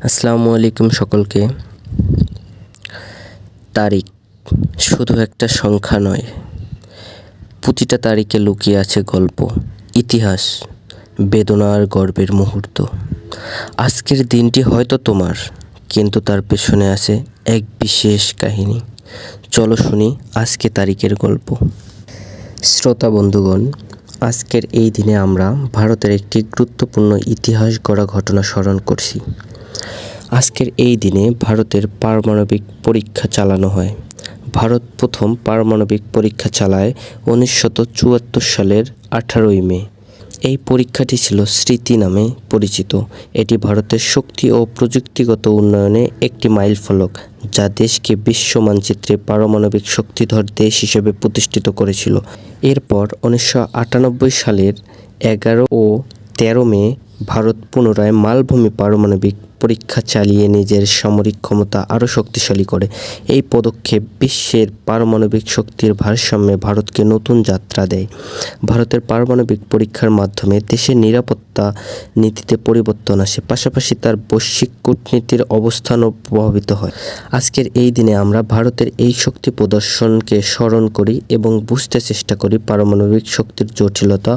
আসসালামু আলাইকুম সকলকে। তারিখ শুধু একটা সংখ্যা নয়, প্রতিটা তারিখে লুকিয়ে আছে গল্প, ইতিহাস, বেদনা আর গর্বের মুহূর্ত। আজকের দিনটি হয়তো তোমার, কিন্তু তার পেছনে আছে এক বিশেষ কাহিনী। চলো শুনি আজকে তারিখের গল্প। শ্রোতা বন্ধুগণ, আজকের এই দিনে আমরা ভারতের একটি গুরুত্বপূর্ণ ইতিহাস গড়া ঘটনা স্মরণ করছি। আজকের এই দিনে ভারতের পারমাণবিক পরীক্ষা চালানো হয়। ভারত প্রথম পারমাণবিক পরীক্ষা চালায় 1974 সালের 18 মে। এই পরীক্ষাটি ছিল স্মৃতি নামে পরিচিত। এটি ভারতের শক্তি ও প্রযুক্তিগত উন্নয়নে একটি মাইলফলক, যা দেশকে বিশ্ব মানচিত্রে পারমাণবিক শক্তিধর দেশ হিসেবে প্রতিষ্ঠিত করেছিল। এরপর 1998 সালের 11 ও 13 মে ভারত পুনরায় মালভূমি পারমাণবিক পরীক্ষা চালিয়ে নিজের সামরিক ক্ষমতা আরও শক্তিশালী করে। এই পদক্ষেপ বিশ্বের পারমাণবিক শক্তির ভারসাম্যে ভারতকে নতুন যাত্রা দেয়। ভারতের পারমাণবিক পরীক্ষার মাধ্যমে দেশের নিরাপত্তা নীতিতে পরিবর্তন আসে, পাশাপাশি তার বৈশ্বিক কূটনীতির অবস্থানও প্রভাবিত হয়। আজকের এই দিনে আমরা ভারতের এই শক্তি প্রদর্শনকে স্মরণ করি এবং বুঝতে চেষ্টা করি পারমাণবিক শক্তির জটিলতা